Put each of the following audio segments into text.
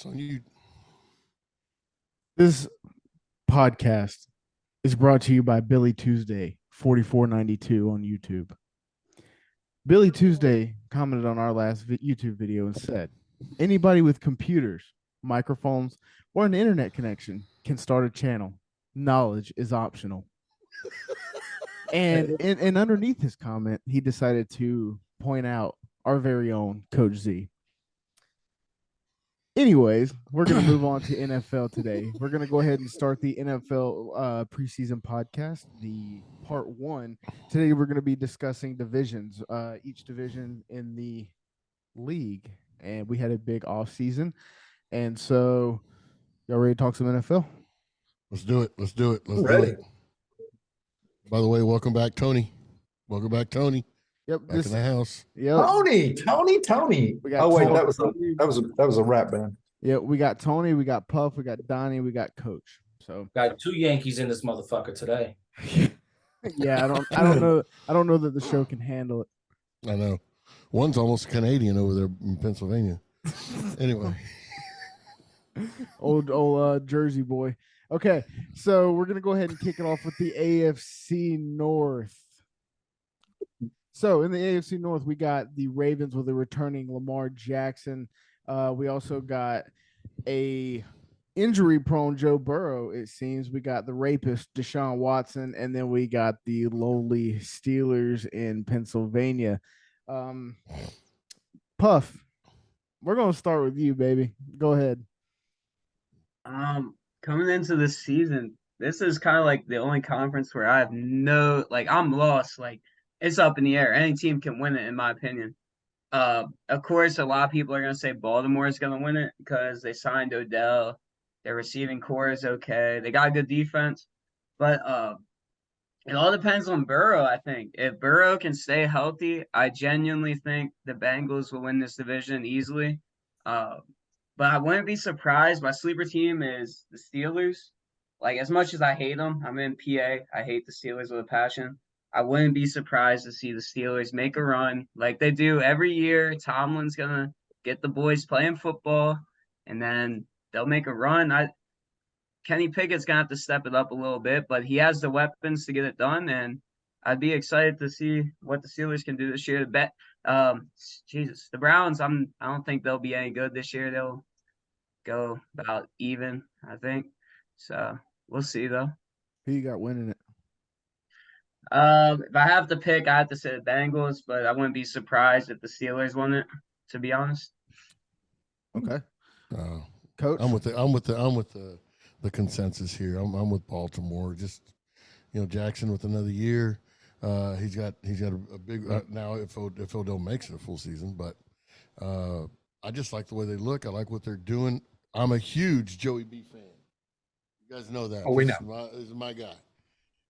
It's on you. This podcast is brought to you by Billy Tuesday, 4492 on YouTube. Billy Tuesday commented on our last YouTube video and said, anybody with computers, microphones, or an internet connection can start a channel. Knowledge is optional. And underneath his comment, he decided to point out our very own Coach Z. Anyways, we're going to move on to NFL today. We're going to go ahead and start the NFL preseason podcast, the part one. Today, we're going to be discussing divisions, each division in the league. And we had a big off season. And so, y'all ready to talk some NFL? Let's do it. Let's do it. Let's do it. By the way, welcome back, Tony. Welcome back, Tony. Yep, back in the house. Yep. Tony. Oh wait, that was a rap band. Yeah, we got Tony, we got Puff, we got Donnie, we got Coach. So got two Yankees in this motherfucker today. Yeah, I don't know that the show can handle it. I know. One's almost Canadian over there in Pennsylvania. Anyway. old Jersey boy. Okay, so we're gonna go ahead and kick it off with the AFC North. So in the AFC North, we got the Ravens with a returning Lamar Jackson. We also got a injury-prone Joe Burrow, it seems. We got the rapist Deshaun Watson, and then we got the lowly Steelers in Pennsylvania. Puff, we're going to start with you, baby. Go ahead. Coming into this season, this is kind of like the only conference where I have I'm lost. It's up in the air. Any team can win it, in my opinion. Of course, a lot of people are going to say Baltimore is going to win it because they signed Odell. Their receiving core is okay. They got a good defense. But it all depends on Burrow, I think. If Burrow can stay healthy, I genuinely think the Bengals will win this division easily. But I wouldn't be surprised. My sleeper team is the Steelers. As much as I hate them, I'm in PA. I hate the Steelers with a passion. I wouldn't be surprised to see the Steelers make a run like they do every year. Tomlin's going to get the boys playing football, and then they'll make a run. Kenny Pickett's going to have to step it up a little bit, but he has the weapons to get it done, and I'd be excited to see what the Steelers can do this year. The Browns, I don't think they'll be any good this year. They'll go about even, I think. So we'll see, though. Who you got winning it? If I have to pick, I have to say the Bengals, but I wouldn't be surprised if the Steelers won it, to be honest. Okay. Coach? I'm with the consensus here. I'm with Baltimore. Just, Jackson with another year. He's got a big now if Odell makes it a full season, but I just like the way they look. I like what they're doing. I'm a huge Joey B fan. You guys know that. Oh, we know. This is my guy.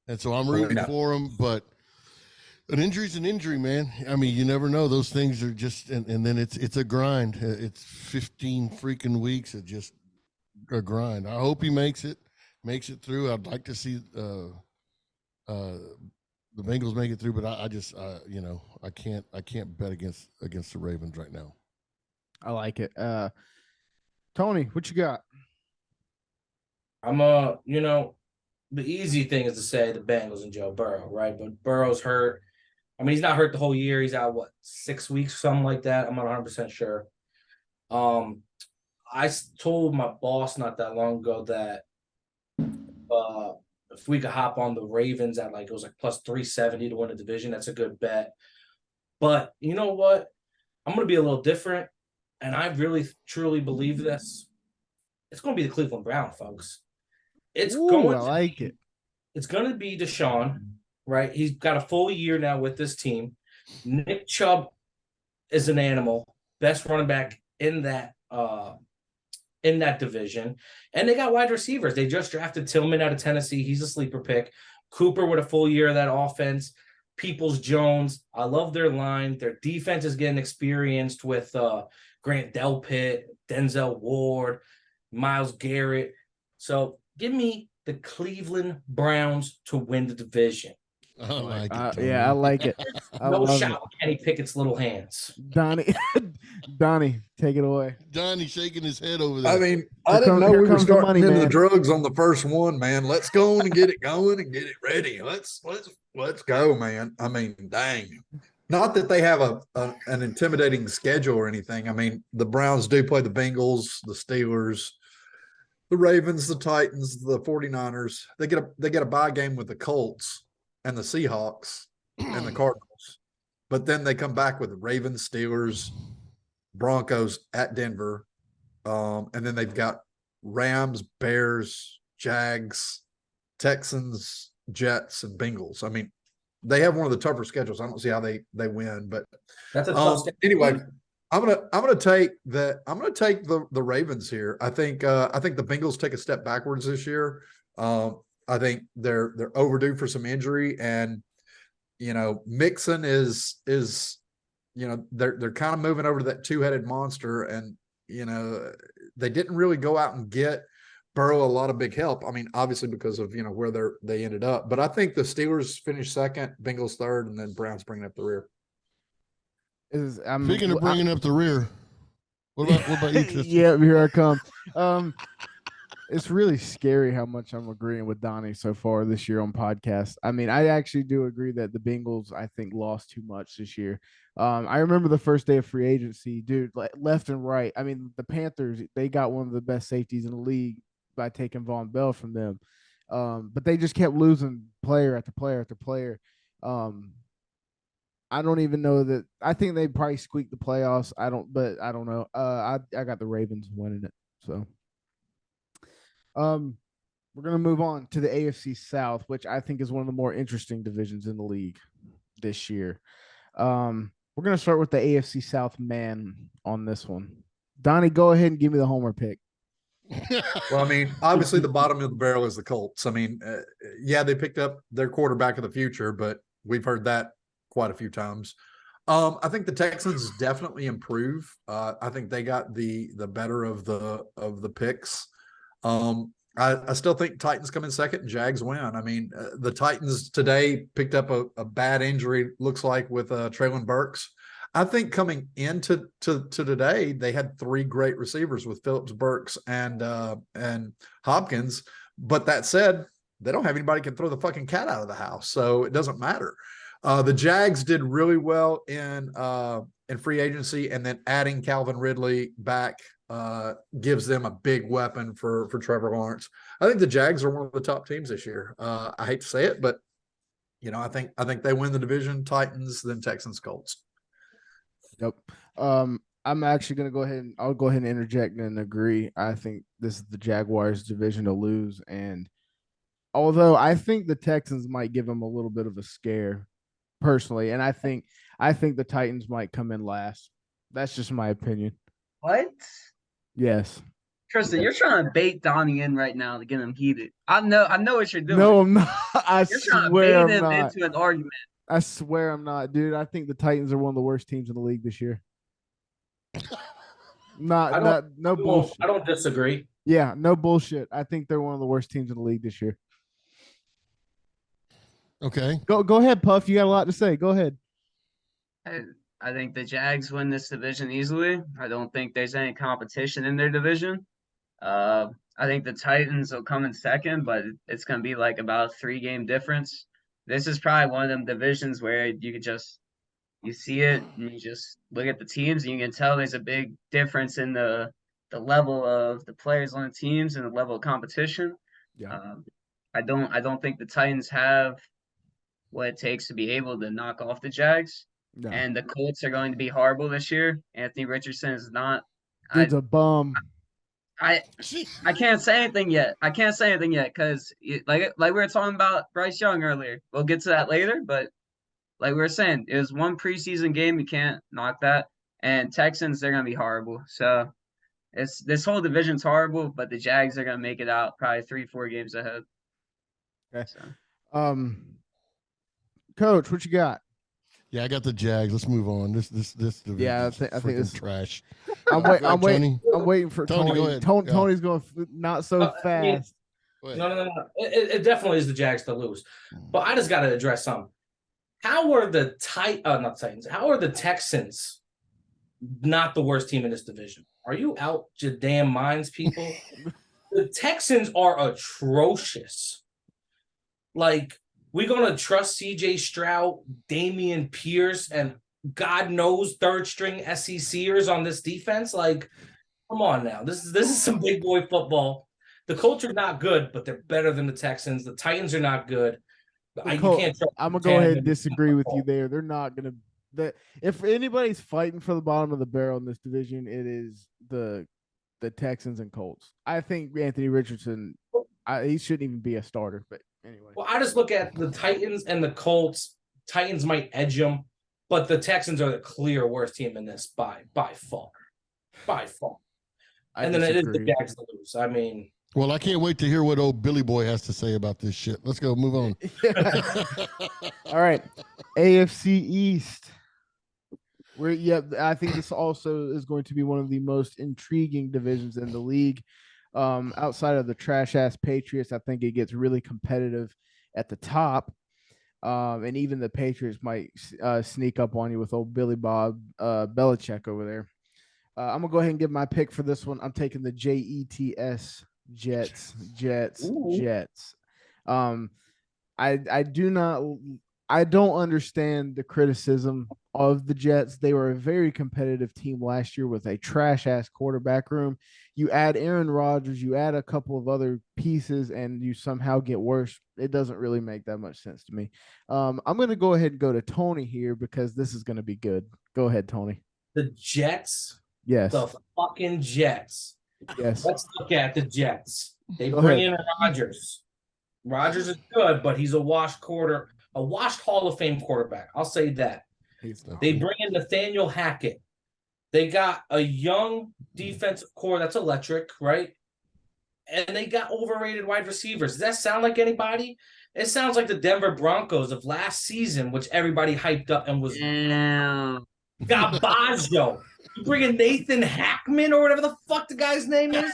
And so I'm rooting for him, but an injury's an injury, man. I mean, you never know. Those things are just, and then it's a grind. It's 15 freaking weeks of just a grind. I hope he makes it through. I'd like to see the Bengals make it through, but I can't bet against the Ravens right now. I like it. Tony, what you got? I'm the easy thing is to say the Bengals and Joe Burrow, right? But Burrow's hurt. I mean, he's not hurt the whole year. He's out, 6 weeks, something like that. I'm not 100% sure. I told my boss not that long ago that if we could hop on the Ravens at it was plus 370 to win the division, that's a good bet. But you know what? I'm going to be a little different, and I really, truly believe this. It's going to be the Cleveland Browns, folks. I like it. It's going to be Deshaun, right? He's got a full year now with this team. Nick Chubb is an animal, best running back in that division. And they got wide receivers. They just drafted Tillman out of Tennessee. He's a sleeper pick. Cooper with a full year of that offense. Peoples-Jones. I love their line. Their defense is getting experienced with Grant Delpit, Denzel Ward, Myles Garrett. So give me the Cleveland Browns to win the division. I like it. Yeah, I like it. I No love shot with Kenny Pickett's little hands. Donnie, Donnie, take it away. Donnie shaking his head over there. I mean, I didn't know here we were comes the starting money, into the man. drugs on the first one, man. Let's go on and get it going and get it ready. Let's go, man. I mean, dang. Not that they have an intimidating schedule or anything. I mean, the Browns do play the Bengals, the Steelers, the Ravens, the Titans, the 49ers. They get a bye game with the Colts and the Seahawks and the Cardinals. But then they come back with the Ravens, Steelers, Broncos at Denver. And then they've got Rams, Bears, Jags, Texans, Jets, and Bengals. I mean, they have one of the tougher schedules. I don't see how they win, but That's a tough anyway. I'm gonna take the Ravens here. I think the Bengals take a step backwards this year. I think they're overdue for some injury, and Mixon is they're kind of moving over to that two-headed monster, and they didn't really go out and get Burrow a lot of big help. I mean, obviously because of where they ended up, but I think the Steelers finish second, Bengals third, and then Browns bringing up the rear. Speaking of bringing up the rear, what about you, Tristan? Yeah, here I come. It's really scary how much I'm agreeing with Donnie so far this year on podcast. I mean, I actually do agree that the Bengals, I think, lost too much this year. I remember the first day of free agency, dude, like left and right. I mean, the Panthers, they got one of the best safeties in the league by taking Von Bell from them. But they just kept losing player after player after player. I don't even know that. I think they probably squeaked the playoffs. I don't know. I got the Ravens winning it. So, we're gonna move on to the AFC South, which I think is one of the more interesting divisions in the league this year. We're gonna start with the AFC South man on this one. Donnie, go ahead and give me the homer pick. Well, I mean, obviously the bottom of the barrel is the Colts. I mean, yeah, they picked up their quarterback of the future, but we've heard that quite a few times. I think the Texans definitely improve. I think they got the better of the picks. I still think Titans come in second and Jags win. I mean, the Titans today picked up a bad injury, looks like, with Traylon Burks. I think coming into today, they had three great receivers with Phillips, Burks, and Hopkins. But that said, they don't have anybody who can throw the fucking cat out of the house, so it doesn't matter. The Jags did really well in free agency, and then adding Calvin Ridley back gives them a big weapon for Trevor Lawrence. I think the Jags are one of the top teams this year. I hate to say it, but I think they win the division. Titans, then Texans, Colts. Yep. I'm actually going to go ahead and interject and agree. I think this is the Jaguars' division to lose. And although I think the Texans might give them a little bit of a scare personally, and I think the Titans might come in last. That's just my opinion. What? Yes. Tristan, you're trying to bait Donnie in right now to get him heated. I know what you're doing. No, I'm not. You're trying to bait him into an argument. I swear I'm not, dude. I think the Titans are one of the worst teams in the league this year. No bullshit. I don't disagree. Yeah, no bullshit. I think they're one of the worst teams in the league this year. Okay. Go ahead, Puff. You got a lot to say. Go ahead. I think the Jags win this division easily. I don't think there's any competition in their division. I think the Titans will come in second, but it's going to be like about a 3-game difference. This is probably one of them divisions where you see it and you just look at the teams and you can tell there's a big difference in the level of the players on the teams and the level of competition. Yeah. I don't think the Titans have what it takes to be able to knock off the Jags. No. And the Colts are going to be horrible this year. Anthony Richardson is not. Dude's a bum. I can't say anything yet. Because like we were talking about Bryce Young earlier. We'll get to that later, but like we were saying, it was one preseason game. You can't knock that. And Texans, they're gonna be horrible. So this whole division's horrible, but the Jags are gonna make it out probably 3-4 games ahead. Okay. So. Coach, what you got? Yeah, I got the Jags. Let's move on. This division. Yeah, I think it's trash. I'm waiting for Tony. Go ahead. Tony's going not so fast. No. It definitely is the Jags to lose. But I just got to address something. How are the not Titans? How are the Texans not the worst team in this division? Are you out your damn minds, people? The Texans are atrocious. Like, we're going to trust C.J. Stroud, Damian Pierce, and God knows third-string SECers on this defense? Like, come on now. This is some big boy football. The Colts are not good, but they're better than the Texans. The Titans are not good. You can't trust I'm gonna go ahead and disagree with you there. They're not gonna. If anybody's fighting for the bottom of the barrel in this division, it is the Texans and Colts. I think Anthony Richardson, he shouldn't even be a starter. But anyway, well, I just look at the Titans and the Colts. Titans might edge them, but the Texans are the clear worst team in this by far, by far. And then it is the Jags to lose. I mean. Well, I can't wait to hear what old Billy Boy has to say about this shit. Let's go, move on. All right, AFC East. I think this also is going to be one of the most intriguing divisions in the league. Outside of the trash ass Patriots, I think it gets really competitive at the top. And even the Patriots might sneak up on you with old Billy Bob Belichick over there. I'm gonna go ahead and give my pick for this one. I'm taking the Jets. Jets. Ooh. Jets. I don't understand the criticism of the Jets. They were a very competitive team last year with a trash ass quarterback room. You add Aaron Rodgers, you add a couple of other pieces, and you somehow get worse. It doesn't really make that much sense to me. I'm going to go ahead and go to Tony here because this is going to be good. Go ahead, Tony. The Jets? Yes. The fucking Jets. Yes. Let's look at the Jets. They bring in Rodgers. Rodgers is good, but he's a washed Hall of Fame quarterback. I'll say that. They bring in Nathaniel Hackett. They got a young defensive core that's electric, right? And they got overrated wide receivers. Does that sound like anybody? It sounds like the Denver Broncos of last season, which everybody hyped up and was got Baggio. You bring in Nathan Hackman or whatever the fuck the guy's name is.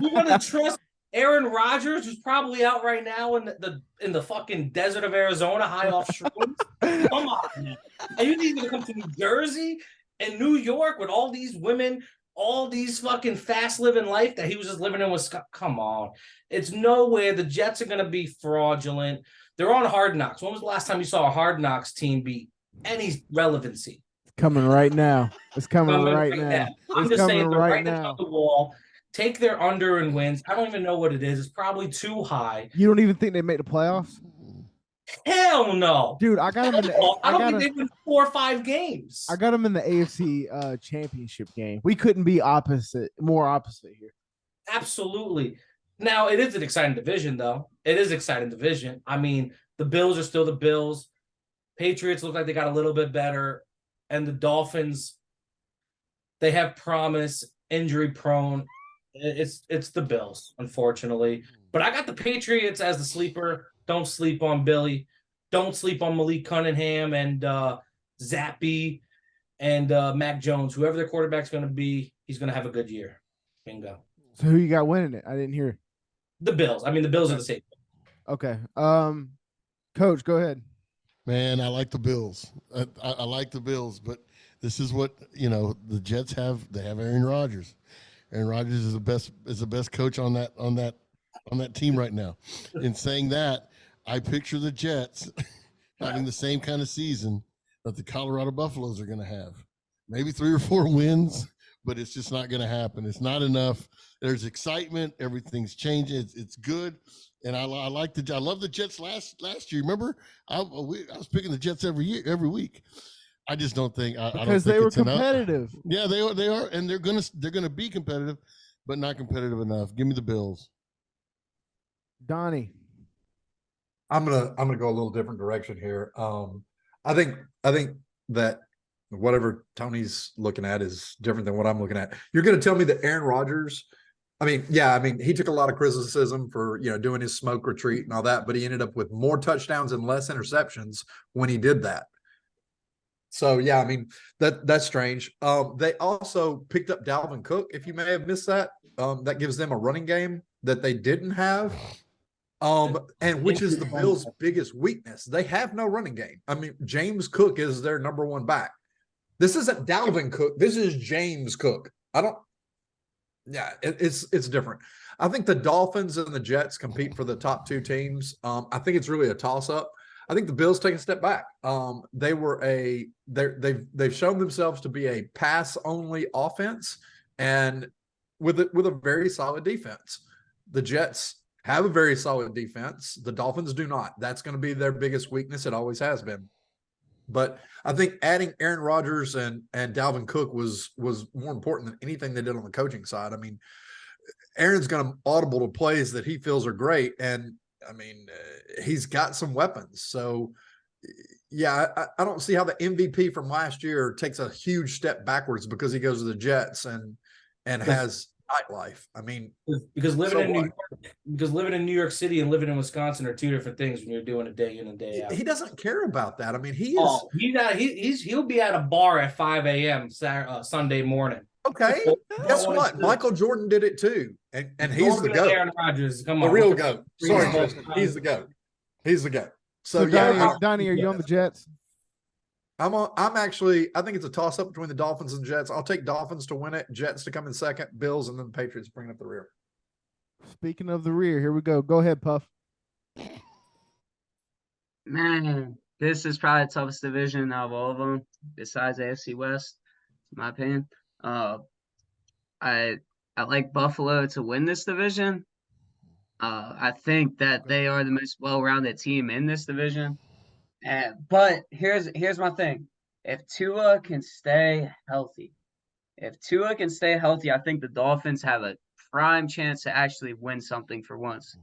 You want to trust Aaron Rodgers, who's probably out right now in the fucking desert of Arizona, high off shrooms? Come on, man. And you need to come to New Jersey and New York with all these women, all these fucking fast living life that he was just living in Wisconsin. Come on. It's nowhere. The Jets are going to be fraudulent. They're on Hard Knocks. When was the last time you saw a Hard Knocks team beat any relevancy? Coming right now. It's coming right now. I'm just saying, they're right now. The wall. Take their under and wins. I don't even know what it is. It's probably too high. You don't even think they make the playoffs? Hell no, dude. I got them in the. I don't think they win 4 or 5 games. I got them in the AFC championship game. We couldn't be more opposite here. Absolutely. Now it is an exciting division, though. It is an exciting division. I mean, the Bills are still the Bills. Patriots look like they got a little bit better, and the Dolphins, they have promise, injury prone. It's the Bills, unfortunately. But I got the Patriots as the sleeper. Don't sleep on Billy. Don't sleep on Malik Cunningham and Zappy and Mac Jones. Whoever their quarterback's going to be, he's going to have a good year. Bingo. So who you got winning it? I didn't hear. The Bills. I mean, the Bills are the same. Okay. Coach, go ahead. Man, I like the Bills. I like the Bills, but this is what, the Jets have. They have Aaron Rodgers. Aaron Rodgers is the best coach on that team right now. In saying that, I picture the Jets having the same kind of season that the Colorado Buffaloes are going to have. Maybe 3 or 4 wins, but it's just not going to happen. It's not enough. There's excitement. Everything's changing. It's good, and I love the Jets last year. Remember, I was picking the Jets every week. I just don't think because they were competitive. Yeah, they are, and they're gonna be competitive, but not competitive enough. Give me the Bills. Donnie, I'm gonna go a little different direction here. I think that whatever Tony's looking at is different than what I'm looking at. You're gonna tell me that Aaron Rodgers, he took a lot of criticism for doing his smoke retreat and all that, but he ended up with more touchdowns and less interceptions when he did that. So yeah, that's strange. They also picked up Dalvin Cook. If you may have missed that, that gives them a running game that they didn't have. And which is the Bills' biggest weakness. They have no running game. I mean, James Cook is their number one back. This isn't Dalvin Cook. This is James Cook. It's different. I think the Dolphins and the Jets compete for the top two teams. I think it's really a toss-up. I think the Bills take a step back. They've shown themselves to be a pass-only offense and with a very solid defense. The Jets have a very solid defense. The Dolphins do not. That's going to be their biggest weakness. It always has been. But I think adding Aaron Rodgers and Dalvin Cook was more important than anything they did on the coaching side. I mean, Aaron's going to audible to plays that he feels are great. And I mean, he's got some weapons. So yeah, I don't see how the MVP from last year takes a huge step backwards because he goes to the Jets and has nightlife. I mean, because living in New York City and living in Wisconsin are two different things when you're doing it day in and day out. He doesn't care about that. I mean, he'll be at a bar at 5 a.m. Sunday morning. Okay. Guess what? Michael Jordan did it too. And he's the GOAT. Aaron Rodgers, come the on. real GOAT. Sorry, Tristan. He's the GOAT. He's the GOAT. So Donnie, are you on the Jets? I think it's a toss-up between the Dolphins and Jets. I'll take Dolphins to win it, Jets to come in second, Bills, and then the Patriots bringing up the rear. Speaking of the rear, here we go. Go ahead, Puff. Man, this is probably the toughest division out of all of them, besides AFC West, in my opinion. I like Buffalo to win this division. I think that they are the most well-rounded team in this division. But here's my thing. If Tua can stay healthy, I think the Dolphins have a prime chance to actually win something for once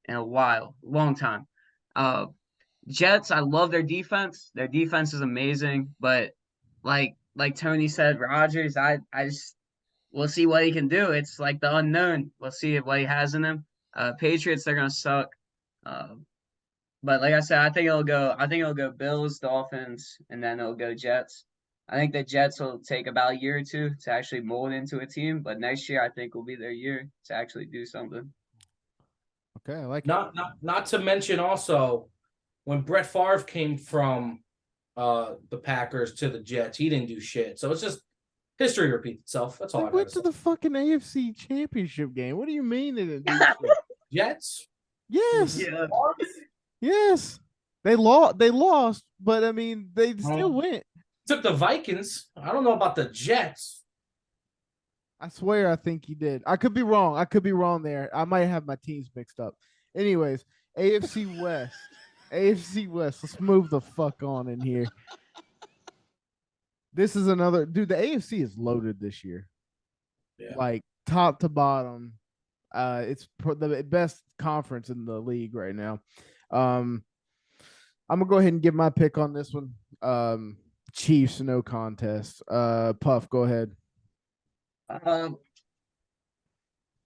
in a while, long time. Jets, I love their defense. Their defense is amazing, but like Tony said, Rodgers, we'll see what he can do. It's like the unknown. We'll see what he has in him. Patriots, they're gonna suck. But like I said, I think it'll go Bills, Dolphins, and then it'll go Jets. I think the Jets will take about a year or two to actually mold into a team, but next year I think will be their year to actually do something. Okay, I like not to mention also when Brett Favre came from the Packers to the Jets, he didn't do shit. So it's just history repeats itself. That's all. They went to the fucking AFC Championship game. What do you mean they didn't do shit? Jets? Yes. Yeah. Yes. They lost, but I mean they still went. Took the Vikings. I don't know about the Jets. I swear I think he did. I could be wrong there. I might have my teams mixed up. Anyways, AFC West. AFC West. Let's move the fuck on in here. This is another dude. The AFC is loaded this year. Yeah. Like top to bottom. It's the best conference in the league right now. I'm gonna go ahead and give my pick on this one. Chiefs, no contest. Puff, go ahead.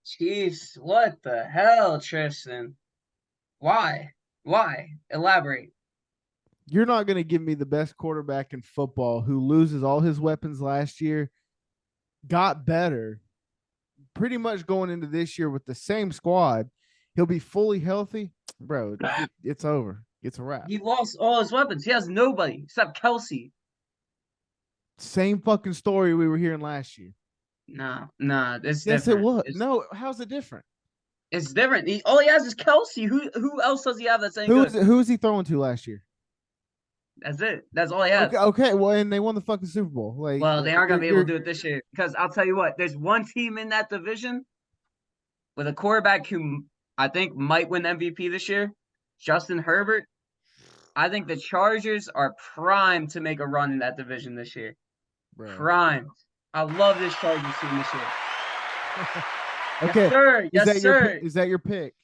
Chiefs, what the hell, Tristan? Why? Elaborate. You're not gonna give me the best quarterback in football who loses all his weapons last year, got better, pretty much going into this year with the same squad. He'll be fully healthy, bro. It's over. It's a wrap. He lost all his weapons. He has nobody except Kelsey. Same fucking story we were hearing last year. Nah, Yes, it's different. it was. No, how's it different? It's different. All he has is Kelsey. Who else does he have that's any good? Who is he throwing to last year? That's it. That's all he has. Okay. Well, and they won the fucking Super Bowl. Like, well, they aren't gonna be able to do it this year because I'll tell you what. There's one team in that division with a quarterback who I think might win MVP this year, Justin Herbert. I think the Chargers are primed to make a run in that division this year. Bro. Primed. I love this Chargers team this year. Okay. Yes, sir. Yes, sir. Is that your pick?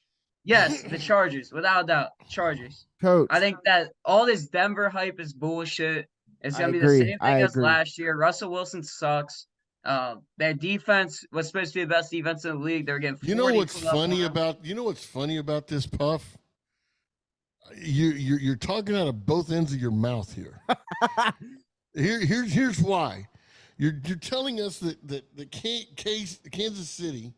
Yes, the Chargers, without a doubt. Chargers. Coach. I think that all this Denver hype is bullshit. It's going to be agree. the same thing as last year. Russell Wilson sucks. Their defense was supposed to be the best defense in the league. They're getting 40. You know what's funny about this, Puff? You're talking out of both ends of your mouth here. Here's why. You're telling us that Kansas City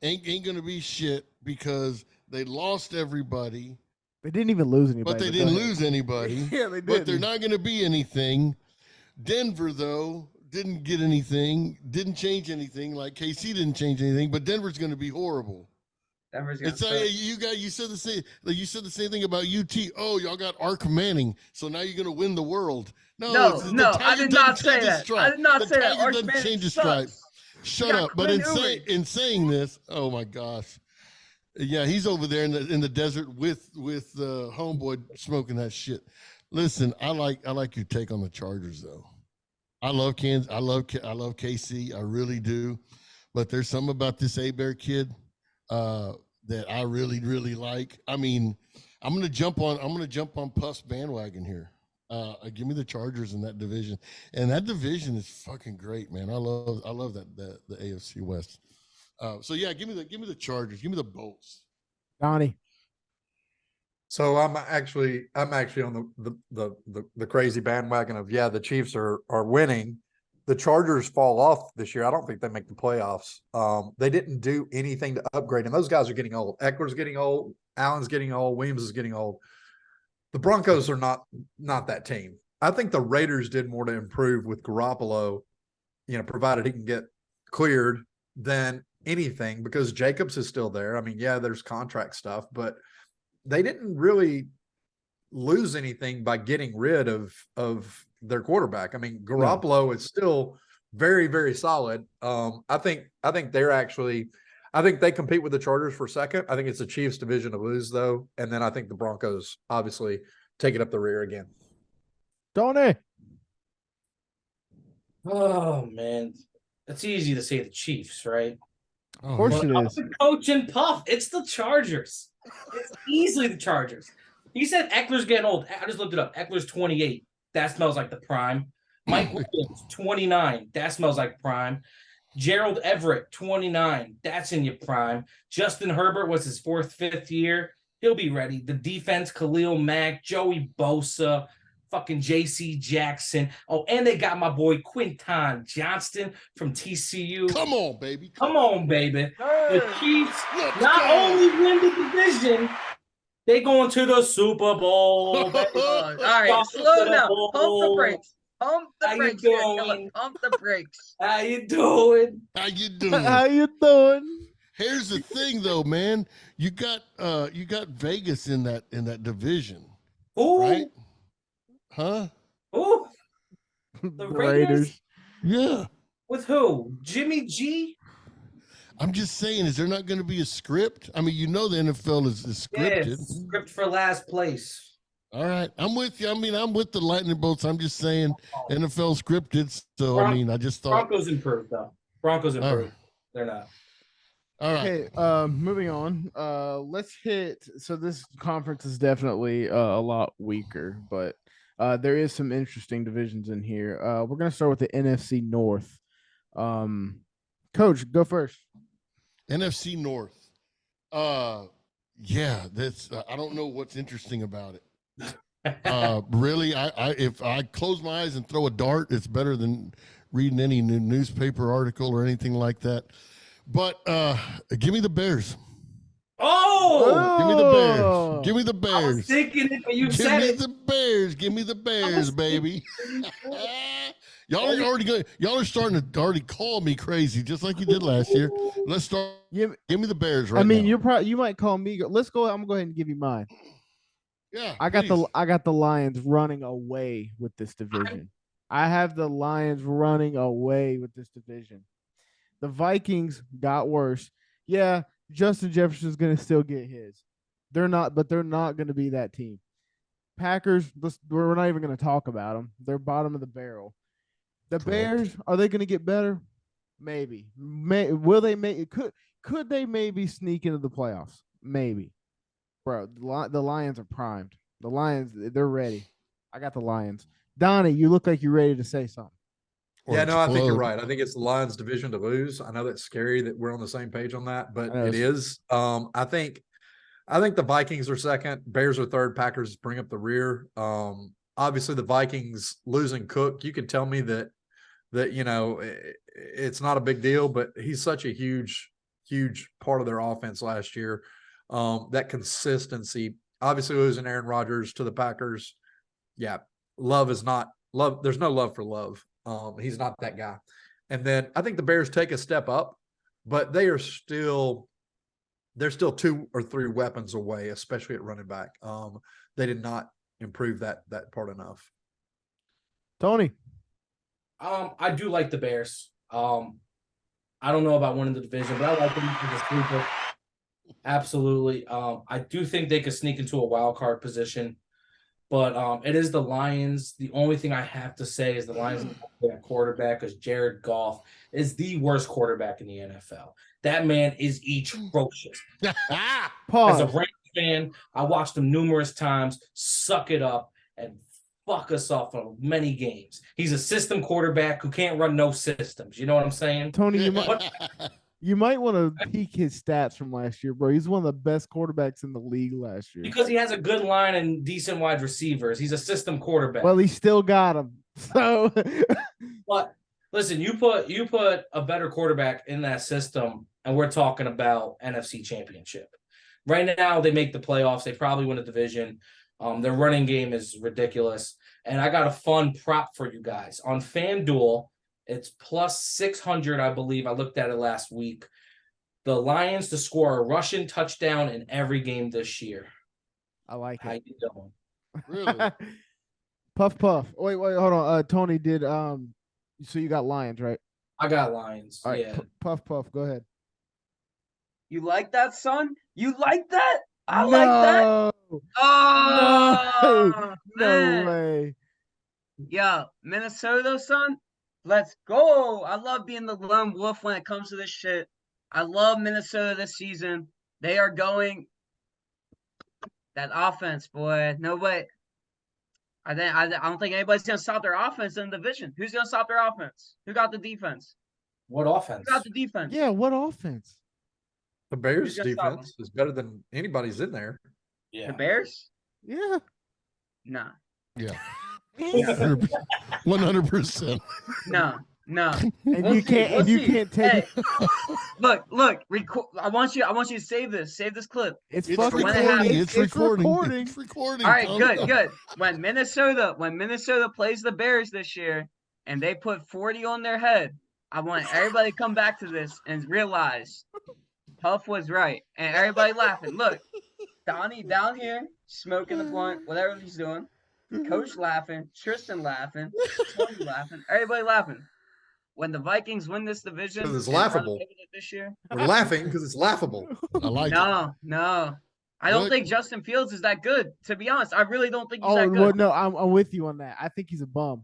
ain't gonna be shit because They lost everybody, They didn't even lose anybody. but they go didn't ahead. lose anybody. Yeah, they But they're did. not going to be anything. Denver, though, didn't get anything, didn't change anything. Like KC didn't change anything, but Denver's going to be horrible. Denver's gonna It's suck. you said the same. Like you said the same thing about UT. Oh, y'all got Ark Manning, so now you're going to win the world. No, the no, I tiger did not doesn't say change his that. stripe. I did not The say that. tiger Arch doesn't Manning change his stripe. sucks. Shut got up! But Quinn Ewers. in saying this, oh my gosh, yeah, he's over there in the desert with homeboy smoking that shit. Listen, I like your take on the Chargers though. I love Kansas. I love KC. I really do. But there's something about this Bear kid that I really like. I mean, I'm gonna jump on Puff's bandwagon here. Give me the Chargers in that division, and that division is fucking great, man. I love that the AFC West. So yeah, give me the Chargers. Give me the Bolts. Donnie. So I'm actually on the crazy bandwagon of the Chiefs are winning. The Chargers fall off this year. I don't think they make the playoffs. They didn't do anything to upgrade, and those guys are getting old. Eckler's getting old. Allen's getting old. Williams is getting old. The Broncos are not that team. I think the Raiders did more to improve with Garoppolo, provided he can get cleared, than anything, because Jacobs is still there. I mean, there's contract stuff, but they didn't really lose anything by getting rid of their quarterback. I mean, Garoppolo is still very, very solid. I think they compete with the Chargers for second. I think it's the Chiefs division to lose though. And then I think the Broncos obviously take it up the rear again. Donnie. Oh man, it's easy to say the Chiefs, right? Of course yeah. it But is. I'm the coach and Puff. It's the Chargers. It's easily the Chargers. He said Eckler's getting old. I just looked it up. Eckler's 28. That smells like the prime. Mike Williams, 29. That smells like prime. Gerald Everett, 29. That's in your prime. Justin Herbert was his fifth year. He'll be ready. The defense, Khalil Mack, Joey Bosa, fucking J.C. Jackson. Oh, and they got my boy Quinton Johnston from TCU. Come on, baby. Come on, baby. The Chiefs Let's not go. only win the division, they going to the Super Bowl. baby. All right, slow down. Pump the brakes. Pump the How you brakes here, doing? Killer. Pump the brakes. How you doing? How you doing? How you doing? Here's the thing, though, man. You got Vegas in that division, Who? right? Huh? Who? The Raiders? Yeah. With who? Jimmy G? I'm just saying, is there not going to be a script? I mean, the NFL is scripted. Yes, script for last place. All right, I'm with you. I mean, I'm with the lightning bolts. I'm just saying, NFL scripted. So I mean, I just thought Broncos improved though. Broncos All improved. right. They're not. All right. Okay, moving on. Let's hit. So this conference is definitely a lot weaker, but there is some interesting divisions in here. We're gonna start with the NFC North. Coach, go first. NFC North. Yeah, that's. I don't know what's interesting about it. Really, I if I close my eyes and throw a dart, it's better than reading any newspaper article or anything like that. But give me the Bears. Oh, Give me the Bears. Give me the I was Bears. thinking it, but you Give said me it. the Bears. Give me the Bears, baby. Y'all are starting to already call me crazy, just like you did last year. Let's start. Give me the Bears right I mean, now. you might call me. Let's go. I'm gonna go ahead and give you mine. Yeah, I got please. the Lions running away with this division. I have the Lions running away with this division. The Vikings got worse. Yeah, Justin Jefferson's gonna still get his. They're not gonna be that team. Packers, we're not even gonna talk about them. They're bottom of the barrel. The Bears, are they gonna get better? Maybe. Will they make? Could they maybe sneak into the playoffs? Maybe. Bro, the Lions are primed. The Lions, they're ready. I got the Lions. Donnie, you look like you're ready to say something. I think you're right. I think it's the Lions division to lose. I know that's scary that we're on the same page on that, but it is. I think the Vikings are second, Bears are third, Packers bring up the rear. Obviously the Vikings losing Cook, you can tell me that it's not a big deal, but he's such a huge part of their offense last year. that consistency. Obviously, losing Aaron Rodgers to the Packers, yeah, love is not love. There's no love for Love. He's not that guy. And then I think the Bears take a step up, but they're still 2 or 3 weapons away, especially at running back. They did not improve that part enough. Tony. I do like the Bears. I don't know about winning the division, but I like them as a sleeper. Absolutely. I do think they could sneak into a wild card position, but it is the Lions. The only thing I have to say is the Lions at quarterback, because Jared Goff is the worst quarterback in the NFL. That man is atrocious. As a Pause. Rams fan, I watched him numerous times suck it up and fuck us off on many games. He's a system quarterback who can't run no systems. You know what I'm saying? Tony, you might want to peek his stats from last year, bro. He's one of the best quarterbacks in the league last year. Because he has a good line and decent wide receivers. He's a system quarterback. Well, he still got him. So But listen, you put a better quarterback in that system, and we're talking about NFC Championship. Right now, they make the playoffs. They probably win a division. Their running game is ridiculous. And I got a fun prop for you guys. On FanDuel, it's plus 600, I believe. I looked at it last week. The Lions to score a rushing touchdown in every game this year. I like How it. you doing? Really? Puff. Wait, hold on. Tony did so you got Lions, right? I got Lions. All right, Yeah. Puff, go ahead. You like that, son? You like that? I like that. Oh, No man. way. Yeah, Minnesota, son. Let's go. I love being the lone wolf when it comes to this shit. I love Minnesota this season. They are going that offense, boy. Nobody. I don't think anybody's gonna stop their offense in the division. Who's gonna stop their offense? Who got the defense? What offense? Who got the defense? Yeah, what offense? The Bears Who's gonna stop defense is better than anybody's in there. Yeah. The Bears? Yeah. Nah. Yeah. 100%. No. And We'll you see, can't we'll and you see. can't take Hey, look. I want you to save this. Save this clip. it's It's fucking recording. it's It's recording. recording. It's recording. All right, Calm good, down. good. When Minnesota plays the Bears this year and they put 40 on their head, I want everybody to come back to this and realize Puff was right. And everybody laughing. Look, Donnie down here smoking the blunt, whatever he's doing. Coach laughing, Tristan laughing, Tony laughing, everybody laughing. When the Vikings win this division, 'Cause it's and run laughable. away with it this year. We're laughing because it's laughable. I like it. No. I don't Look. think Justin Fields is that good. To be honest, I really don't think he's Oh that good. well, no, I'm with you on that. I think he's a bum,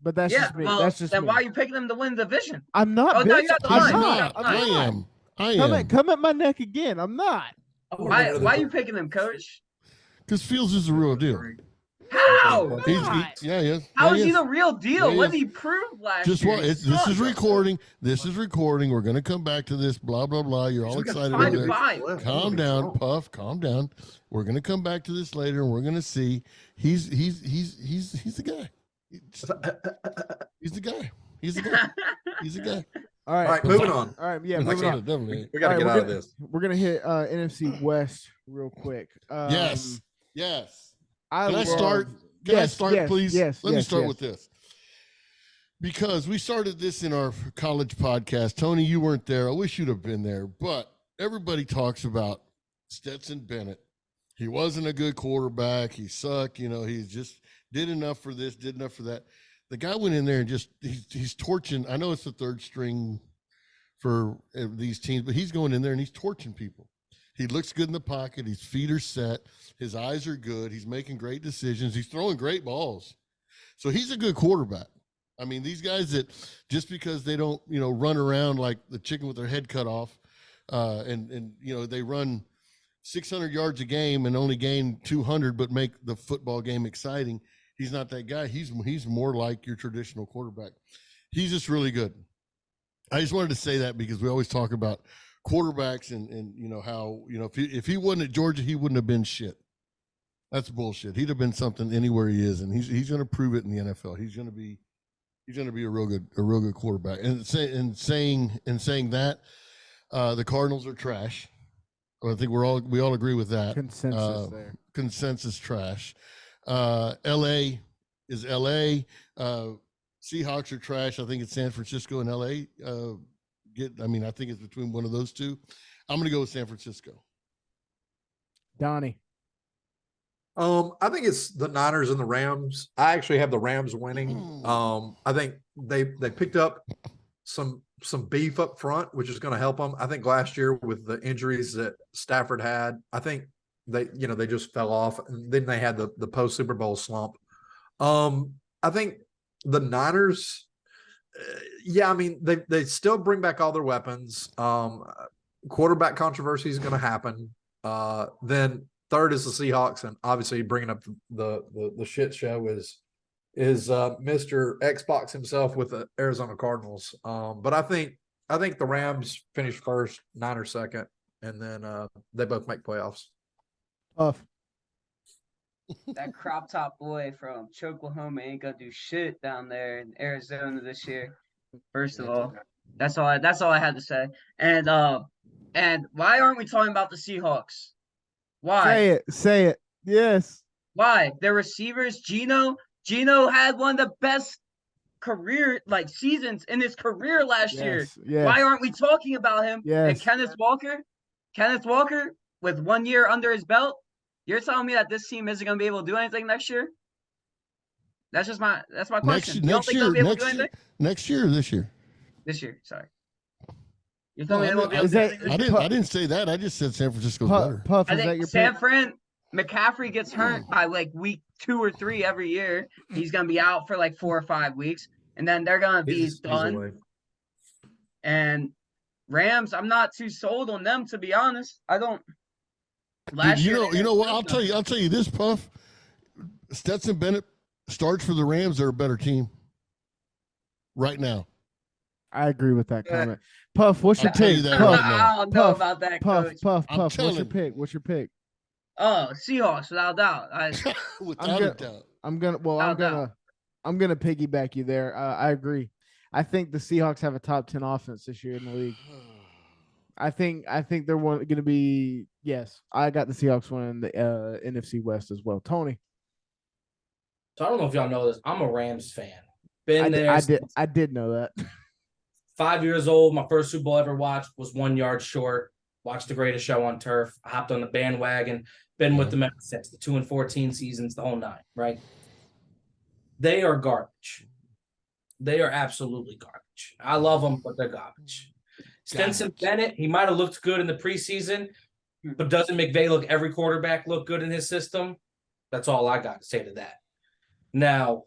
but that's Yeah, just me. well, That's just then me. why are you picking him to win the division? I'm not. Oh, no, bitch. you got the I'm line. not. You got the I'm line. I not. am. Come at my neck again. I'm not. Why are you picking him, Coach? Because Fields is the real deal. How? Yeah. How is he he the real deal? Yeah, What he did he prove last Just year? what? He This is sucked. recording. This is recording. We're going to come back to this. Blah blah blah. You're all We got excited five over to there. five. Calm down, Puff. Calm down. We're going to come back to this later, and we're going to see. He's the guy. He's the guy. He's the guy. He's the guy. All All right. right, moving on. All right. Yeah. I Moving can't- on. Definitely. We got to All get right, out of this. We're gonna hit NFC West real quick. Yes. I Can I love- start? Can I Yes, start, yes, please? yes, Let me yes, start yes. with this. Because we started this in our college podcast. Tony, you weren't there. I wish you'd have been there. But everybody talks about Stetson Bennett. He wasn't a good quarterback. He sucked. You know, he just did enough for this, did enough for that. The guy went in there and just he's torching. I know it's the third string for these teams, but he's going in there and he's torching people. He looks good in the pocket. His feet are set. His eyes are good. He's making great decisions. He's throwing great balls. So he's a good quarterback. I mean, these guys that just because they don't, run around like the chicken with their head cut off, and they run 600 yards a game and only gain 200, but make the football game exciting. He's not that guy. He's more like your traditional quarterback. He's just really good. I just wanted to say that because we always talk about quarterbacks and how if he wasn't at Georgia, he wouldn't have been shit. That's bullshit. He'd have been something anywhere he is, and he's going to prove it in the NFL. He's going to be a real good quarterback. And saying that, the Cardinals are trash. I think we all agree with that. Consensus there. Consensus trash. LA is LA. Seahawks are trash. I think it's San Francisco and LA. I think it's between one of those two. I'm going to go with San Francisco. Donnie. I think it's the Niners and the Rams. I actually have the Rams winning. I think they picked up some beef up front, which is going to help them. I think last year with the injuries that Stafford had, I think they just fell off, and then they had the post Super Bowl slump. I think the Niners, they still bring back all their weapons. Quarterback controversy is going to happen. Then third is the Seahawks, and obviously bringing up the shit show is Mr. Xbox himself with the Arizona Cardinals. But I think the Rams finish first, Niners second, and then they both make playoffs. Puff. That crop top boy from Oklahoma ain't gonna do shit down there in Arizona this year. First of all, that's all I had to say. And why aren't we talking about the Seahawks? Why? Say it. Yes. Why? Their receivers, Gino had one of the best career seasons in his career last year. Yes. Why aren't we talking about him? Yes. And Kenneth Walker with 1 year under his belt. You're telling me that this team isn't going to be able to do anything next year? That's my question. You don't think they'll be able to do anything? Next year or this year? This year, sorry. You're telling me they won't be able to do anything? I didn't say that. I just said San Francisco's better. Puff, I is that think your San pick? Fran, McCaffrey gets hurt by week 2 or 3 every year. He's going to be out for 4 or 5 weeks, and then they're going to be done. And Rams, I'm not too sold on them, to be honest. I don't. Dude, you know what? I'll tell you this, Puff. Stetson Bennett starts for the Rams. They're a better team right now. I agree with that comment. Puff, what's your I'll tell pick? you that Puff, right now. I don't know about that, Coach. Puff. I'm What's your telling pick? What's your pick? Oh, Seahawks, without doubt. Without a doubt. I'm gonna piggyback you there. I agree. I think the Seahawks have a top 10 offense this year in the league. I think they're going to be. Yes, I got the Seahawks winning the NFC West as well. Tony. So I don't know if y'all know this. I'm a Rams fan. I did know that. 5 years old. My first Super Bowl ever watched was 1 yard short. Watched the greatest show on turf. I hopped on the bandwagon. Been with them ever since the 2-14 seasons, the whole 9. Right? They are garbage. They are absolutely garbage. I love them, but they're garbage. Stetson Bennett, he might have looked good in the preseason, but doesn't McVay look every quarterback look good in his system? That's all I got to say to that. Now,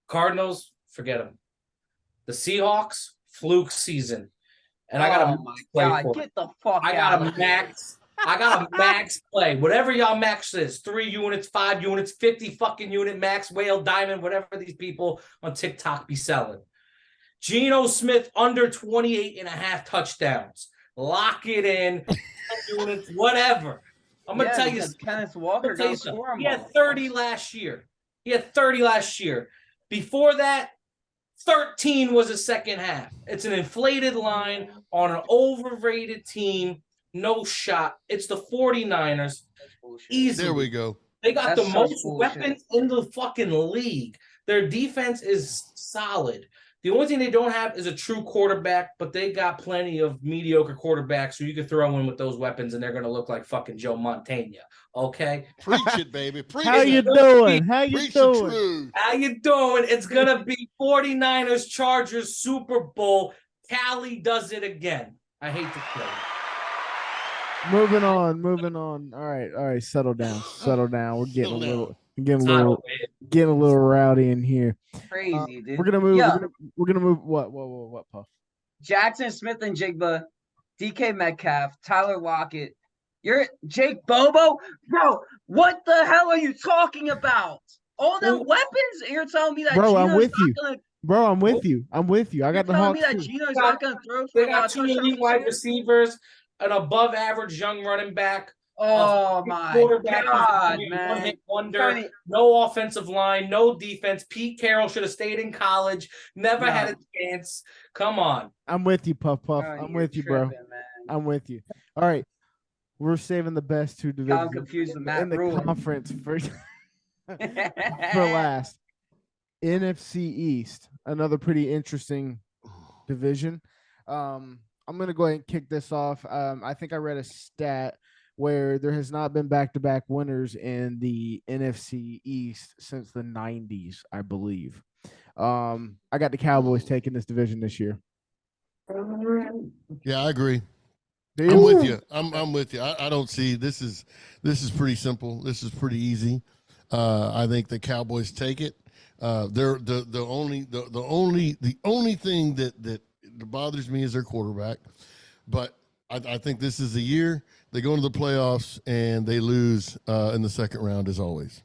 Cardinals, forget them. The Seahawks, fluke season. And I got get the fuck out. I got a max play. Whatever y'all max is, 3 units, 5 units, 50 fucking unit max, whale, diamond, whatever these people on TikTok be selling. Geno Smith under 28.5 touchdowns. Lock it in. 10 units, whatever. I'm going to tell you. Kenneth Walker got score. He had 30 last year. Before that, 13 was a second half. It's an inflated line on an overrated team. No shot. It's the 49ers. Easily. There we go. They got the most weapons in the fucking league. Their defense is solid. The only thing they don't have is a true quarterback, but they got plenty of mediocre quarterbacks who you can throw in with those weapons, and they're going to look like fucking Joe Montana. Okay? Preach it, baby. Preach How it. you doing? Preach the truth. How you doing? It's going to be 49ers, Chargers, Super Bowl. Cali does it again. I hate to kill you. Moving on. All right. Settle down. We're getting a little rowdy in here. Crazy, dude. We're gonna move. We're gonna move. What, Puff? Jackson Smith-Njigba, DK Metcalf, Tyler Lockett. You're Jake Bobo, bro. What the hell are you talking about? All them weapons. And you're telling me that? Bro, I'm with you. Gonna, Bro, I'm with you. I got the Hawks. You're telling me that Geno's not gonna throw for They got 2 elite wide receivers, an above average young running back. Oh my God, man. One-hit wonder, no offensive line, no defense. Pete Carroll should have stayed in college, never had a chance. Come on. I'm with you, Puff. Oh, I'm with you, bro. Man. I'm with you. All right. We're saving the best two I'm divisions confused with in Matt the Rule. conference for last. NFC East, another pretty interesting division. I'm going to go ahead and kick this off. I think I read a stat where there has not been back-to-back winners in the NFC East since the 90s, I believe. I got the Cowboys taking this division this year. Yeah, I agree. Do I'm you? with you. I'm with you. I don't see this is pretty simple. This is pretty easy. I think the Cowboys take it. They're the only thing that bothers me is their quarterback. But I think this is the year they go into the playoffs and they lose in the second round as always.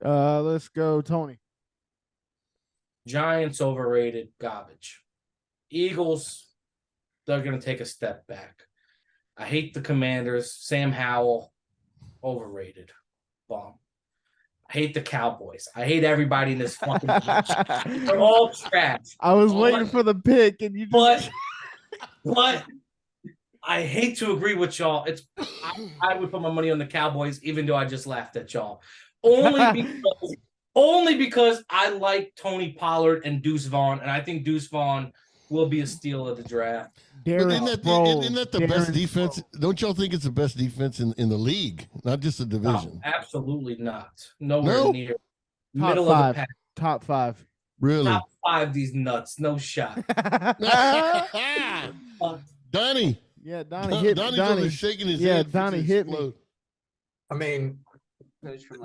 Let's go, Tony. Giants overrated, garbage. Eagles, they're going to take a step back. I hate the Commanders. Sam Howell, overrated. Bomb. I hate the Cowboys. I hate everybody in this fucking division. They're all trash. I was waiting for the pick, and you just... But I hate to agree with y'all. I would put my money on the Cowboys, even though I just laughed at y'all. Only because I like Tony Pollard and Deuce Vaughn, and I think Deuce Vaughn will be a steal of the draft. But isn't that the best defense? Don't y'all think it's the best defense in the league, not just the division? No, absolutely not. Nowhere near. Middle five. of the pack. Top five. Really? Top five, these nuts. No shot. Donnie. Yeah, Donnie. Donnie's shaking his head. Yeah, Donnie hit me. I mean,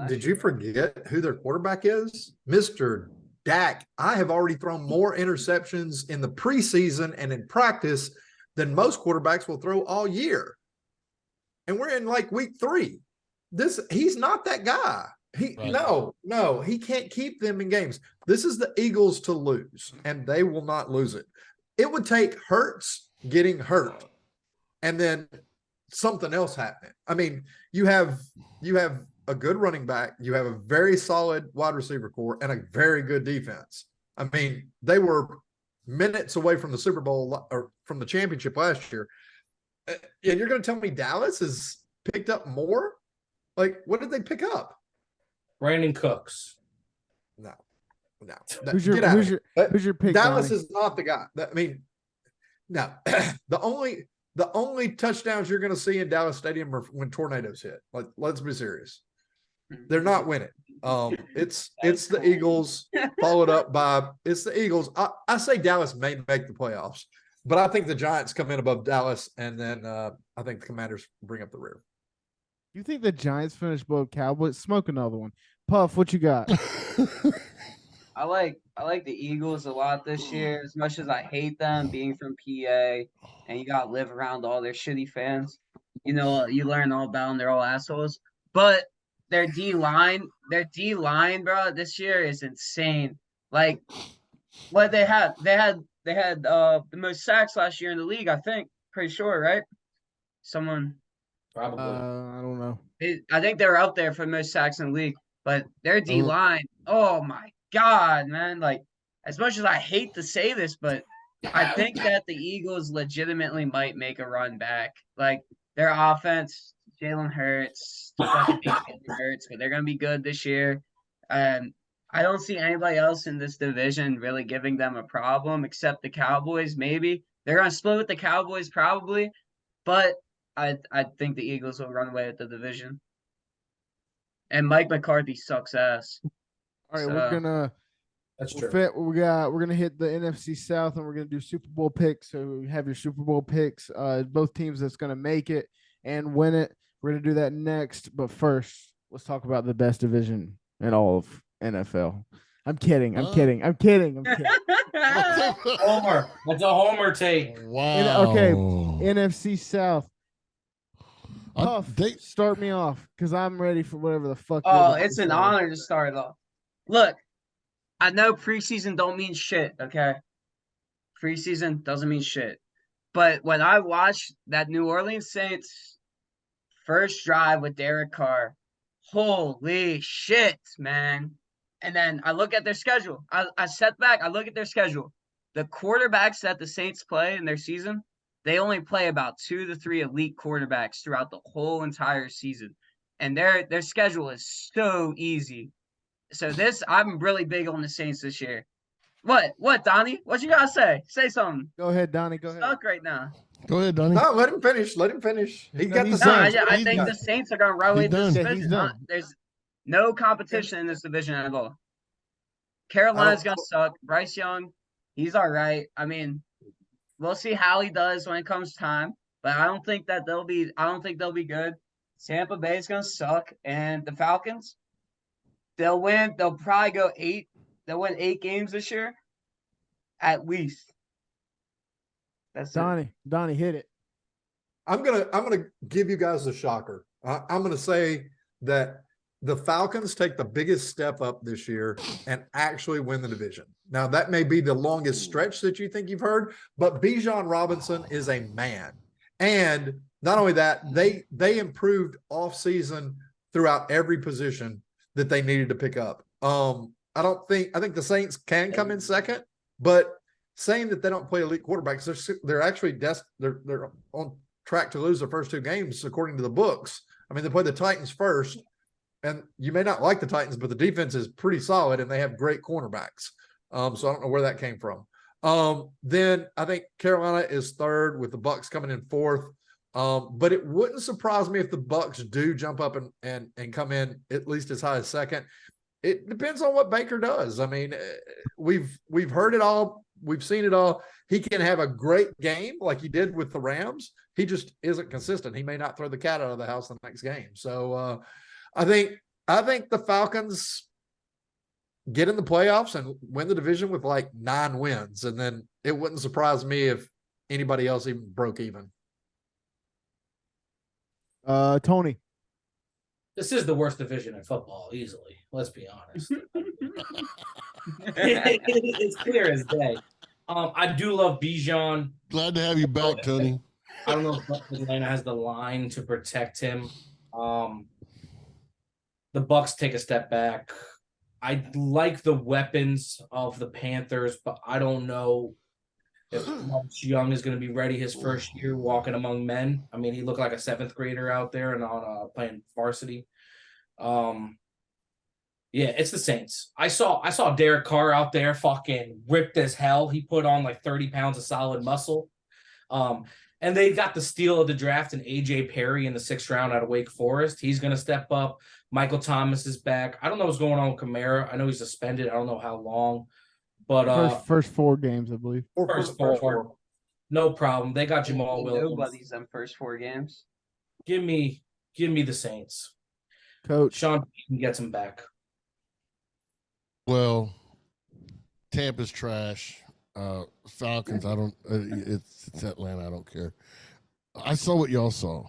did you forget who their quarterback is? Mr. Dak. I have already thrown more interceptions in the preseason and in practice than most quarterbacks will throw all year. And we're in like week 3. He's not that guy. No, he can't keep them in games. This is the Eagles to lose, and they will not lose it. It would take Hurts getting hurt and then something else happening. I mean, you have a good running back, you have a very solid wide receiver core, and a very good defense. I mean, they were minutes away from the Super Bowl or from the championship last year. And you're going to tell me Dallas has picked up more? Like, what did they pick up? Brandon Cooks. No. Who's your pick? Dallas Donnie? is not the guy. I mean, no. The only touchdowns you're going to see in Dallas Stadium are when tornadoes hit. Like, let's be serious. They're not winning. It's the Eagles followed up by it's the Eagles. I say Dallas may make the playoffs, but I think the Giants come in above Dallas, and then I think the Commanders bring up the rear. You think the Giants finish above Cowboys? Smoke another one. Puff, what you got? I like the Eagles a lot this year, as much as I hate them being from PA, and you gotta live around all their shitty fans. You know, you learn all about them, they're all assholes. But their D line, bro, this year is insane. Like what they had the most sacks last year in the league, I think. Pretty sure, right? Someone Probably. I don't know. I think they were up there for the most sacks in the league, but their D line, oh my God, man. Like, as much as I hate to say this, but I think that the Eagles legitimately might make a run back. Like, their offense, Jalen Hurts, fucking Hurts, but they're going to be good this year. I don't see anybody else in this division really giving them a problem except the Cowboys, maybe. They're going to split with the Cowboys probably, but I think the Eagles will run away with the division. And Mike McCarthy sucks ass. All right, we're gonna. That's true. We're gonna hit the NFC South, and we're gonna do Super Bowl picks. So you have your Super Bowl picks. Both teams that's gonna make it and win it. We're gonna do that next. But first, let's talk about the best division in all of NFL. I'm kidding. I'm kidding. Homer. That's a Homer take. Wow. Okay, NFC South. Puff, start me off because I'm ready for whatever the fuck. Oh, it's an honor to start off. Look, I know preseason don't mean shit, okay? Preseason doesn't mean shit. But when I watched that New Orleans Saints first drive with Derek Carr, holy shit, man. And then I look at their schedule. I sat back, I look at their schedule. The quarterbacks that the Saints play in their season, they only play about 2 to 3 elite quarterbacks throughout the whole entire season. And their schedule is so easy. So I'm really big on the Saints this year. What, Donnie? What you gotta say? Say something. Go ahead, Donnie. Go ahead. Stuck right now. Go ahead, Donnie. No, let him finish. Let him finish. He No, got the he's No, done. Saints. I think the Saints are gonna run away done. this Yeah, he's division. done. There's no competition in this division at all. Carolina's gonna suck. Bryce Young, he's all right. I mean, we'll see how he does when it comes time, but I don't think they'll be good. Tampa Bay's gonna suck, and the Falcons, they'll win. They'll probably go 8. They'll win 8 games this year, at least. That's it. Donnie, hit it. I'm gonna give you guys a shocker. I'm gonna say that the Falcons take the biggest step up this year and actually win the division. Now that may be the longest stretch that you think you've heard, but Bijan Robinson is a man. And not only that, they improved off season throughout every position that they needed to pick up. I think the Saints can come in second, but saying that they don't play elite quarterbacks, they're actually they're on track to lose their first 2 games according to the books. I mean, they play the Titans first, and you may not like the Titans, but the defense is pretty solid and they have great cornerbacks. So I don't know where that came from. Then I think Carolina is third with the Bucs coming in fourth. But it wouldn't surprise me if the Bucs do jump up and come in at least as high as second. It depends on what Baker does. I mean, we've heard it all. We've seen it all. He can have a great game like he did with the Rams. He just isn't consistent. He may not throw the cat out of the house the next game. So I think the Falcons get in the playoffs and win the division with like 9 wins. And then it wouldn't surprise me if anybody else even broke even. Tony. This is the worst division in football, easily. Let's be honest. It's clear as day. I do love Bijan. Glad to have you back, Tony. I don't know if Atlanta has the line to protect him. The Bucs take a step back. I like the weapons of the Panthers, but I don't know if March Young is going to be ready his first year walking among men. I mean, he looked like a 7th grader out there and on playing varsity. Yeah, it's the Saints. I saw Derek Carr out there fucking ripped as hell. He put on like 30 pounds of solid muscle. And they got the steal of the draft and AJ Perry in the 6th round out of Wake Forest. He's going to step up. Michael Thomas is back. I don't know what's going on with Kamara. I know he's suspended. I don't know how long. But first 4 games, I believe. First four. No problem. They got Jamal Williams. Nobody's in first 4 games. Give me the Saints. Coach. Sean Payton gets him back. Well, Tampa's trash. Falcons, I don't. It's Atlanta. I don't care. I saw what y'all saw.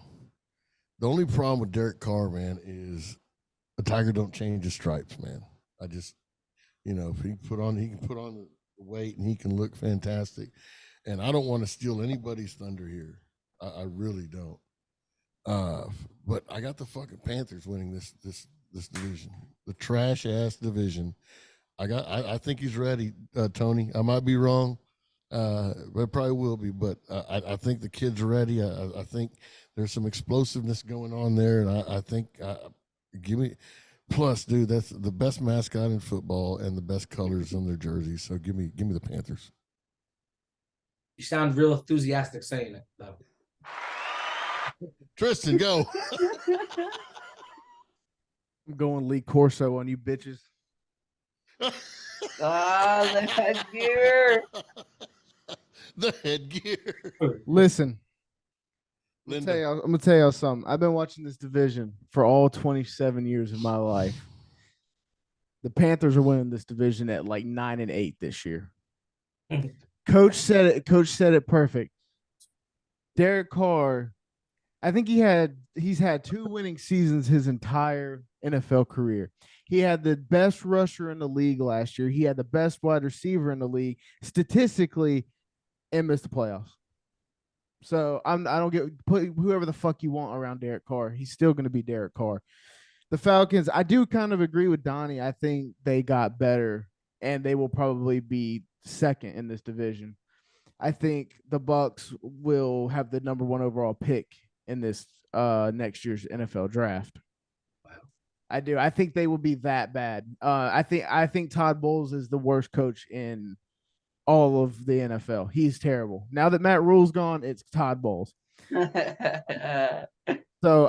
The only problem with Derek Carr, man, is a tiger don't change his stripes, man. I just, if he can put on the weight and he can look fantastic. And I don't want to steal anybody's thunder here. I really don't. But I got the fucking Panthers winning this division, the trash ass division. I think he's ready, Tony. I might be wrong, but probably will be. But I think the kid's ready. I think there's some explosiveness going on there, and I think give me. Plus, dude, that's the best mascot in football and the best colors on their jerseys. So give me the Panthers. You sound real enthusiastic saying it, though. Tristan, go. I'm going Lee Corso on you bitches. The headgear. The headgear. Listen, I'm Linda. gonna tell y'all something. I've been watching this division for all 27 years of my life. The Panthers are winning this division at like 9-8 this year. Coach said it perfect. Derek Carr, I think he's had 2 winning seasons his entire NFL career. He had the best rusher in the league last year. He had the best wide receiver in the league statistically, and missed the playoffs. So I don't put whoever the fuck you want around Derek Carr. He's still going to be Derek Carr. The Falcons, I do kind of agree with Donnie. I think they got better, and they will probably be second in this division. I think the Bucks will have the number 1 overall pick in this next year's NFL draft. I do. I think they will be that bad. I think Todd Bowles is the worst coach in all of the NFL. He's terrible. Now that Matt Rule's gone, it's Todd Bowles. So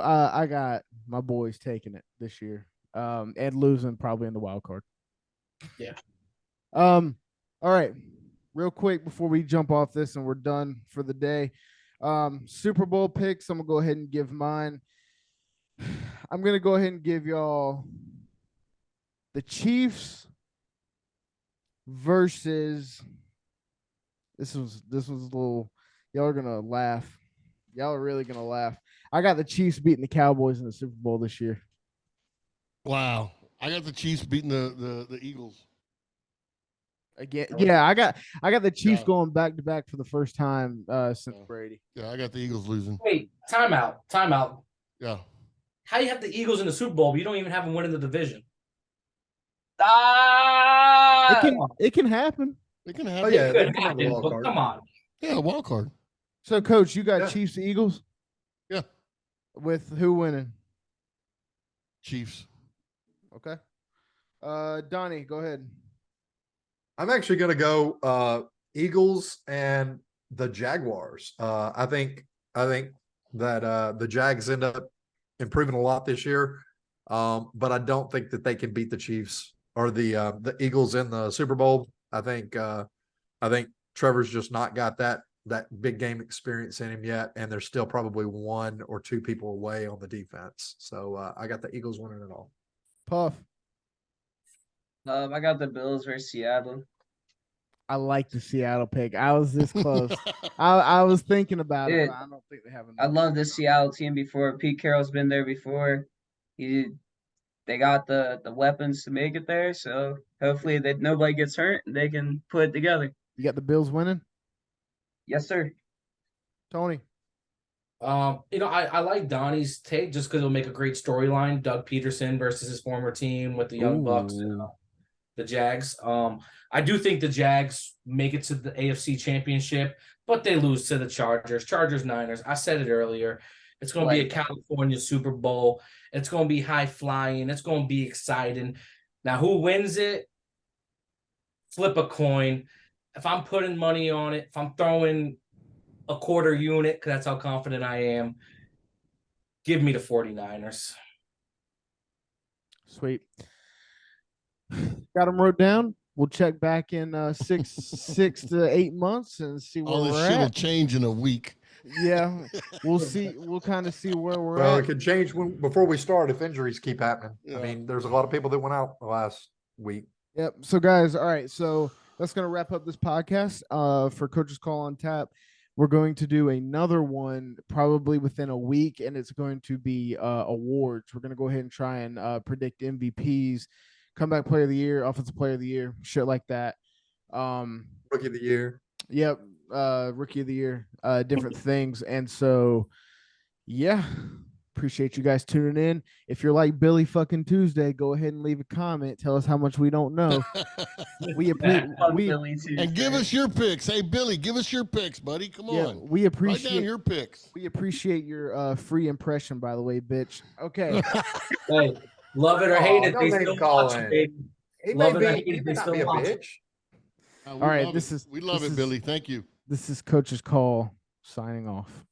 I got my boys taking it this year, and losing probably in the wild card. Yeah. All right. Real quick before we jump off this and we're done for the day. Super Bowl picks. I'm gonna go ahead and give mine. I'm gonna go ahead and give y'all the Chiefs versus. This was a little. Y'all are gonna laugh. Y'all are really gonna laugh. I got the Chiefs beating the Cowboys in the Super Bowl this year. Wow. I got the Chiefs beating the Eagles. Again, yeah, I got the Chiefs Yeah. going back to back for the first time since Brady. Yeah, I got the Eagles losing. Wait, timeout. Yeah. How you have the Eagles in the Super Bowl, but you don't even have them winning the division? It can happen. It can Oh happen. yeah, It they could can have a happen, wild but card. come on. Yeah, wild card. So, Coach, you got Yeah. Chiefs Eagles Yeah. with who winning? Chiefs. Okay. Donnie, go ahead. I'm actually going to go Eagles and the Jaguars. I think that the Jags end up improving a lot this year, but I don't think that they can beat the Chiefs or the Eagles in the Super Bowl. I think Trevor's just not got that big game experience in him yet, and there's still probably 1 or 2 people away on the defense. So I got the Eagles winning it all. Puff. I got the Bills versus Seattle. I like the Seattle pick. I was this close. I was thinking about it, but I don't think they have enough. I love the Seattle team before. Pete Carroll's been there before. They got the weapons to make it there. So hopefully that nobody gets hurt and they can put it together. You got the Bills winning? Yes, sir. Tony. I like Donnie's take just because it'll make a great storyline. Doug Peterson versus his former team with the Young Bucks and the Jags. I do think the Jags make it to the AFC Championship, but they lose to the Chargers. Niners. I said it earlier. It's going to be a California Super Bowl. It's going to be high flying. It's going to be exciting. Now, who wins it? Flip a coin. If I'm putting money on it, if I'm throwing a quarter unit, because that's how confident I am, give me the 49ers. Sweet. Got them wrote down. We'll check back in 6 to 8 months and see where All this we're shit will at. change in a week. Yeah, we'll see. We'll kind of see where we're Well, at. it could change before we start if injuries keep happening. Yeah. I mean, there's a lot of people that went out the last week. Yep. So, guys, all right. So that's going to wrap up this podcast for Coach's Call on Tap. We're going to do another one probably within a week, and it's going to be awards. We're going to go ahead and try and predict MVPs, comeback player of the year, offensive player of the year, shit like that. Rookie of the year. Yep. Rookie of the year, different things. And so, yeah, appreciate you guys tuning in. If you're like Billy fucking Tuesday, go ahead and leave a comment. Tell us how much we don't know. And give us your picks. Hey, Billy, give us your picks, buddy. Come on. We Write appreciate down your picks. We appreciate your free impression, by the way, bitch. Okay. Hey, love it or hate it, don't they name still call watch in. it, baby. He Love may it or be, hate he it, may they not still be a watch it. bitch. We All right, love this it. is- We love this it, is- Billy. Thank you. This is Coach's Call signing off.